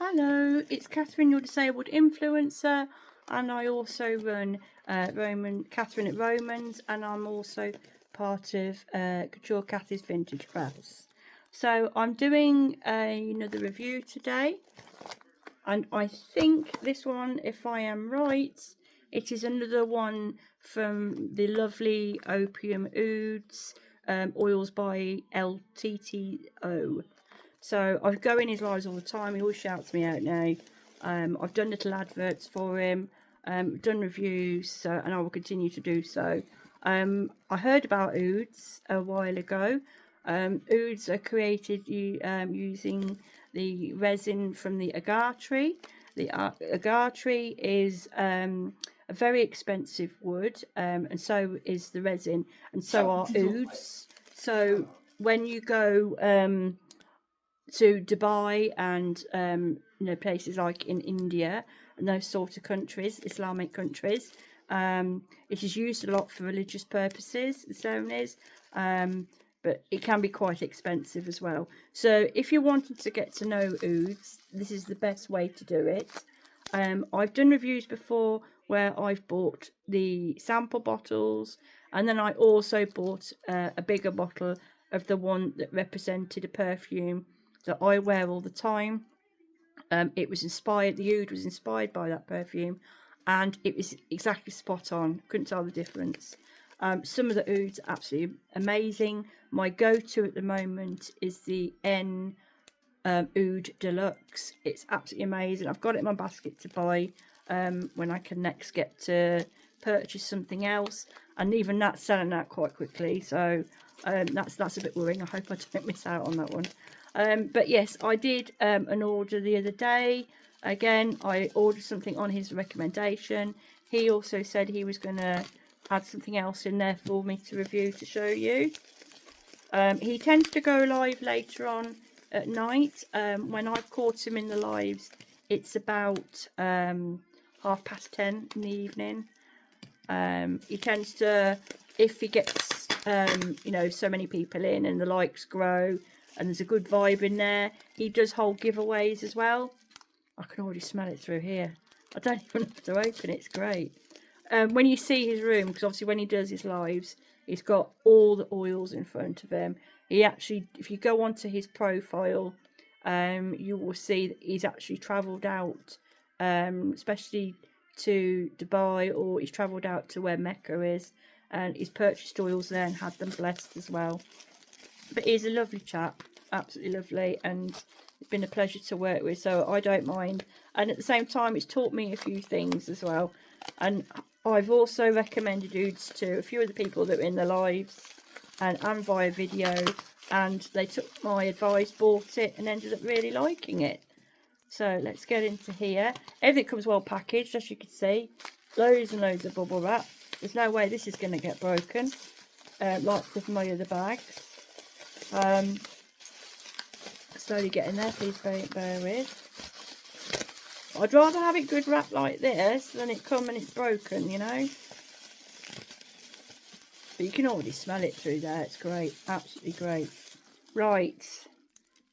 Hello, it's Catherine, your disabled influencer, and I also run Catherine at Romans, and I'm also part of Couture Cathy's Vintage Crafts. So I'm doing another review today, and I think this one, if I am right, it is another one from the lovely Opium Ouds oils by LTTO. So I go in his lives all the time. He always shouts me out now. I've done little adverts for him, done reviews, and I will continue to do so. I heard about Ouds a while ago. Ouds are created using the resin from the agar tree. The agar tree is a very expensive wood, and so is the resin, and so are Ouds. So when you go to Dubai and places like in India and those sort of countries, Islamic countries, it is used a lot for religious purposes, the ceremonies, but it can be quite expensive as well. So if you're wanting to get to know Ouds, this is the best way to do it. I've done reviews before where I've bought the sample bottles, and then I also bought a bigger bottle of the one that represented a perfume that I wear all the time. It was inspired, the Oud was inspired by that perfume, and it was exactly spot on. Couldn't tell the difference. Some of the Ouds are absolutely amazing. My go-to at the moment is the N Oud Deluxe. It's absolutely amazing. I've got it in my basket to buy when I can next get to purchase something else, and even that's selling out quite quickly. So that's a bit worrying. I hope I don't miss out on that one. But yes, I did an order the other day. Again, I ordered something on his recommendation. He also said he was going to add something else in there for me to review to show you. He tends to go live later on at night. When I've caught him in the lives, it's about 10:30 in the evening. He tends to, if he gets so many people in and the likes grow and there's a good vibe in there, he does hold giveaways as well. I can already smell it through here. I don't even have to open it. It's great. When you see his room, because obviously when he does his lives, he's got all the oils in front of him. He actually, if you go onto his profile, you will see that he's actually travelled out, especially to Dubai, or he's travelled out to where Mecca is, and he's purchased oils there and had them blessed as well. But he's a lovely chap, absolutely lovely, and it's been a pleasure to work with, so I don't mind. And at the same time, it's taught me a few things as well. And I've also recommended Ouds to a few of the people that were in the lives and via video, and they took my advice, bought it, and ended up really liking it. So let's get into here. Everything comes well packaged, as you can see. Loads and loads of bubble wrap. There's no way this is going to get broken, like with my other bags. Slowly getting there, please bear with. I'd rather have it good wrapped like this than it come and it's broken, you know. But you can already smell it through there. It's great, absolutely great. Right,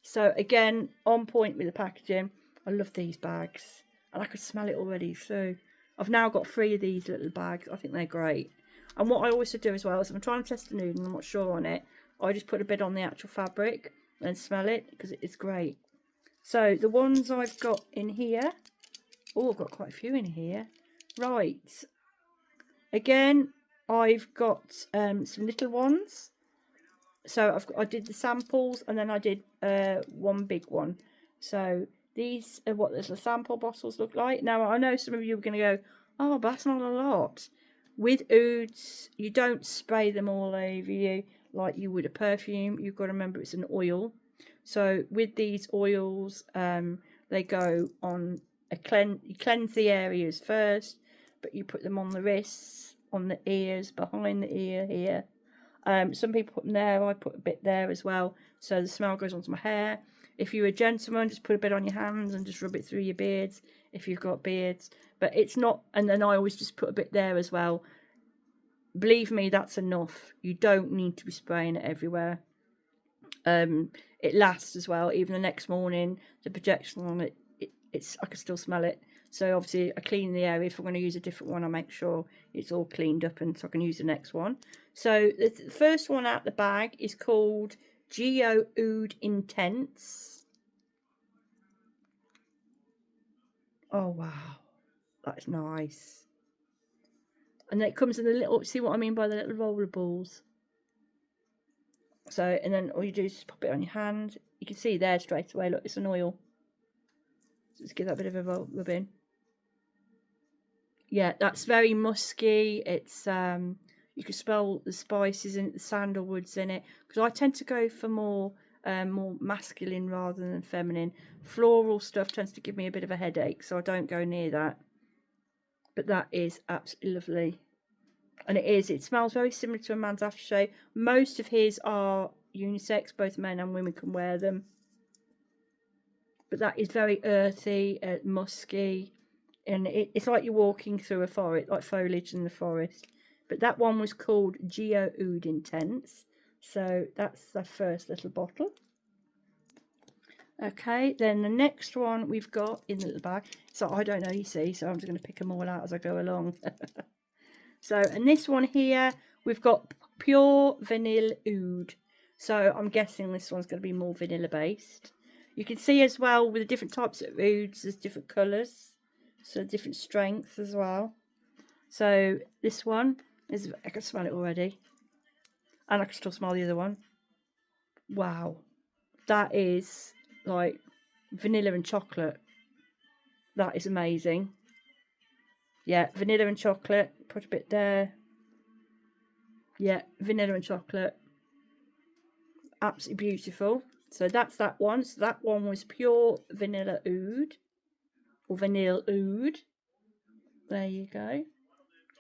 so again, on point with the packaging. I love these bags, and I could smell it already. So I've now got 3 of these little bags. I think they're great. And what I also do as well is, if I'm trying to test the nude and I'm not sure on it, I just put a bit on the actual fabric and smell it, because it's great. So the ones I've got in here, oh, I've got quite a few in here. Right, again, I've got some little ones. So I did the samples, and then I did one big one. So these are what the sample bottles look like. Now, I know some of you are going to go, oh, but that's not a lot. With Ouds, you don't spray them all over you like you would a perfume. You've got to remember it's an oil. So with these oils, they go on you cleanse the areas first, but you put them on the wrists, on the ears, behind the ear here. Some people put them there. I put a bit there as well, so the smell goes onto my hair. If you're a gentleman, just put a bit on your hands and just rub it through your beards if you've got beards. But it's not, and then I always just put a bit there as well. Believe me, that's enough. You don't need to be spraying it everywhere. It lasts as well. Even the next morning, the projection on it I can still smell it. So obviously I clean the area. If I'm going to use a different one, I make sure it's all cleaned up and so I can use the next one. So the first one out the bag is called Ouds Intense. Oh wow, that's nice. And then it comes in the little, see what I mean by the little roller balls? So, and then all you do is just pop it on your hand. You can see there straight away, look, it's an oil. Just give that a bit of a rub in. Yeah, that's very musky. It's you can smell the spices in it, the sandalwoods in it. Because I tend to go for more masculine rather than feminine. Floral stuff tends to give me a bit of a headache, so I don't go near that. But that is absolutely lovely. And it smells very similar to a man's aftershave. Most of his are unisex, both men and women can wear them. But that is very earthy, musky, and it's like you're walking through a forest, like foliage in the forest. But that one was called Ouds Intense. So that's the first little bottle. Okay, then the next one we've got in the little bag. So I don't know, you see, so I'm just going to pick them all out as I go along. So, and this one here, we've got Pure Vanilla Oud. So I'm guessing this one's going to be more vanilla based. You can see as well with the different types of ouds, there's different colours. So different strengths as well. So this one is, I can smell it already. And I can still smell the other one. Wow. That is like vanilla and chocolate. That is amazing. Yeah, vanilla and chocolate. Put a bit there. Yeah, vanilla and chocolate. Absolutely beautiful. So that's that one. So that one was Pure Vanilla Oud. Or Vanilla Oud. There you go.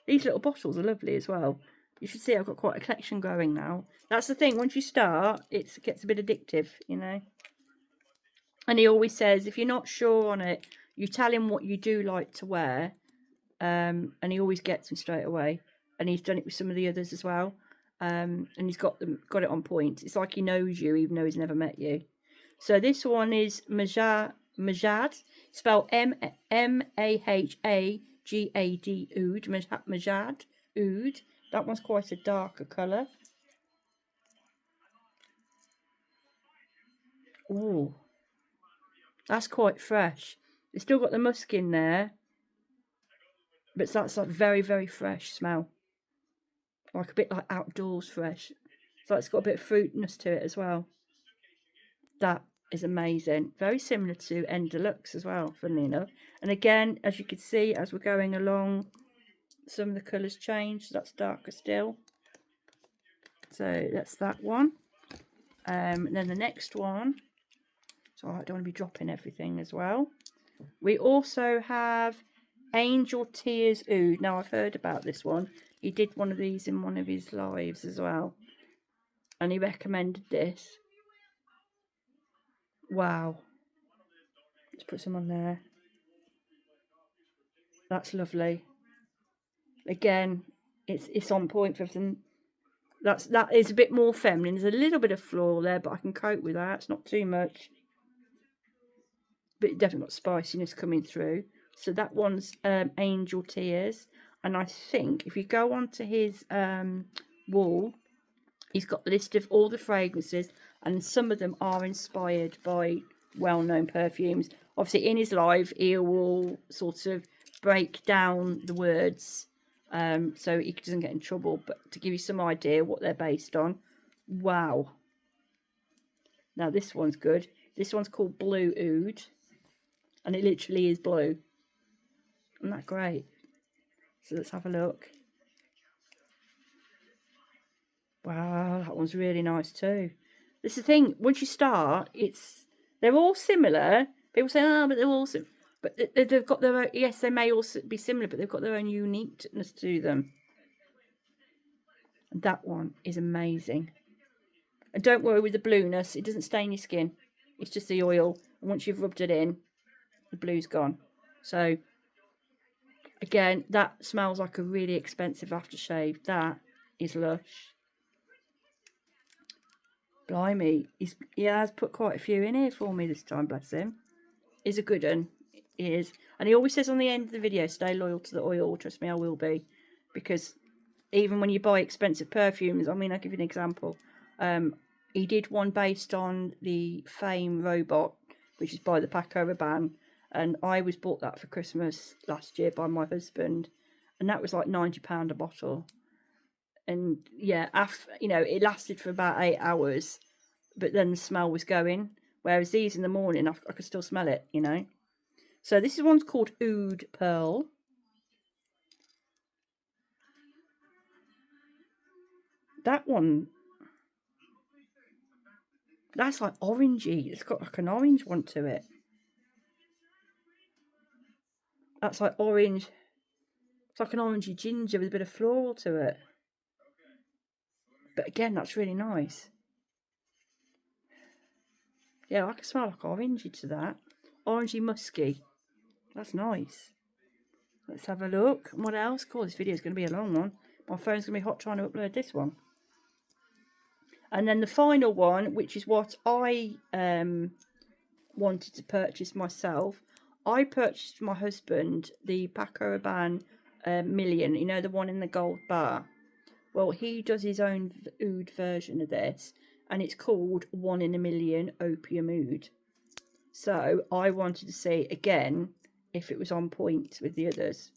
These little bottles are lovely as well. You should see I've got quite a collection going now. That's the thing. Once you start, it gets a bit addictive, you know. And he always says, if you're not sure on it, you tell him what you do like to wear. And he always gets them straight away. And he's done it with some of the others as well. And he's got it on point. It's like he knows you, even though he's never met you. So this one is Majad, spelled Mahagad, Oud, Majad, Oud. That one's quite a darker colour. Oh, that's quite fresh. It's still got the musk in there, but that's like very, very fresh smell. Like a bit like outdoors fresh. So it's got a bit of fruitiness to it as well. That is amazing. Very similar to N Deluxe as well, funnily enough. And again, as you can see, as we're going along, some of the colours change. So that's darker still. So that's that one. And then the next one. So I don't want to be dropping everything as well. We also have Angel Tears Oud. Now I've heard about this one. He did one of these in one of his lives as well. And he recommended this. Wow. Let's put some on there. That's lovely. Again, it's on point for everything. That is a bit more feminine. There's a little bit of floral there, but I can cope with that. It's not too much. But it definitely got spiciness coming through. So that one's Angel Tears. And I think if you go onto his wall, he's got the list of all the fragrances, and some of them are inspired by well-known perfumes. Obviously, in his live, he will sort of break down the words so he doesn't get in trouble. But to give you some idea what they're based on. Wow. Now, this one's good. This one's called Blue Oud. And it literally is blue. Isn't that great? So let's have a look. Wow, that one's really nice too. This is the thing, once you start, they're all similar. People say, oh, but they're all similar. But they've got their own, yes, they may also be similar, but they've got their own uniqueness to them. And that one is amazing. And don't worry with the blueness, it doesn't stain your skin. It's just the oil. And once you've rubbed it in, the blue's gone. So, again, that smells like a really expensive aftershave. That is lush. Blimey, he has put quite a few in here for me this time, bless him. He's a good one. He is. And he always says on the end of the video, stay loyal to the oil. Trust me, I will be. Because even when you buy expensive perfumes, I mean, I'll give you an example. He did one based on the Fame robot, which is by the Paco Rabanne. And I was bought that for Christmas last year by my husband. And that was like £90 a bottle. And yeah, it lasted for about 8 hours. But then the smell was going. Whereas these in the morning, I could still smell it, So this one's called Oud Pearl. That one, that's like orangey. It's got like an orange one to it. That's like orange. It's like an orangey ginger with a bit of floral to it. But again, that's really nice. Yeah, I can smell like orangey to that. Orangey musky. That's nice. Let's have a look. What else? Cool, this video is going to be a long one. My phone's going to be hot trying to upload this one. And then the final one, which is what I wanted to purchase myself. I purchased for my husband the Paco Rabanne Million, the one in the gold bar. Well, he does his own oud version of this, and it's called 1 in a Million Opium Oud. So I wanted to see again if it was on point with the others.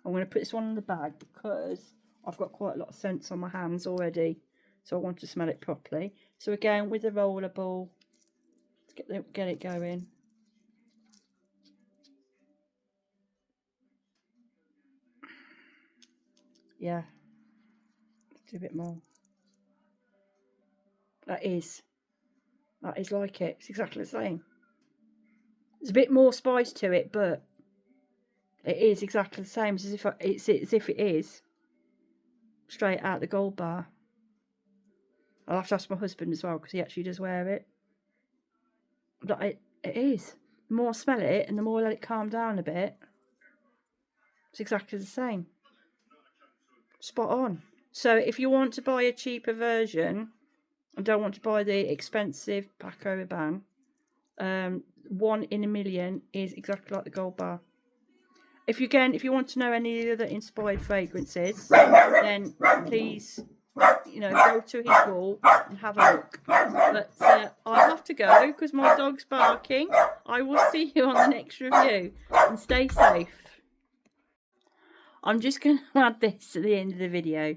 I'm going to put this one in the bag because I've got quite a lot of scents on my hands already, so I want to smell it properly. So again, with the roller ball, let's get it going. Yeah, let's do a bit more. That is like it. It's exactly the same. There's a bit more spice to it, but it is exactly the same as if it is straight out the gold bar. I'll have to ask my husband as well because he actually does wear it. But it is. The more I smell it and the more I let it calm down a bit, it's exactly the same. Spot on. So if you want to buy a cheaper version and don't want to buy the expensive Paco Rabanne, 1 in a Million is exactly like the gold bar. If you want to know any other inspired fragrances, then please, go to his wall and have a look. But I have to go because my dog's barking. I will see you on the next review and stay safe. I'm just going to add this at the end of the video,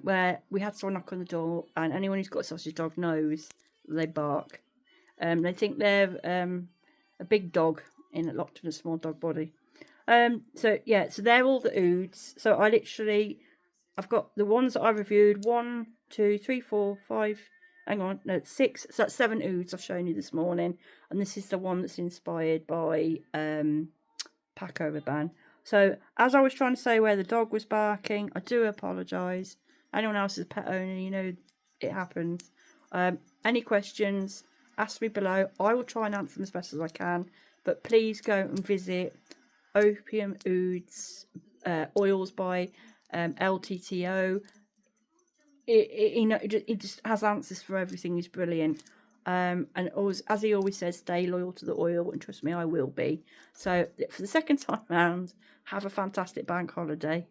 where we had someone knock on the door, and anyone who's got a sausage dog knows they bark. They think they're a big dog locked in a small dog body. So they're all the ouds. So I've got the ones that I reviewed, 1, 2, 3, 4, 5, hang on, no, 6, so that's 7 ouds I've shown you this morning, and this is the one that's inspired by Paco Rabanne. So as I was trying to say where the dog was barking, I do apologise. Anyone else is a pet owner, it happens. Any questions, ask me below. I will try and answer them as best as I can, but please go and visit Opium Ouds oils by LTTO. It just has answers for everything. It's brilliant. And always, as he always says, stay loyal to the oil, and trust me, I will be. So for the second time round, have a fantastic bank holiday.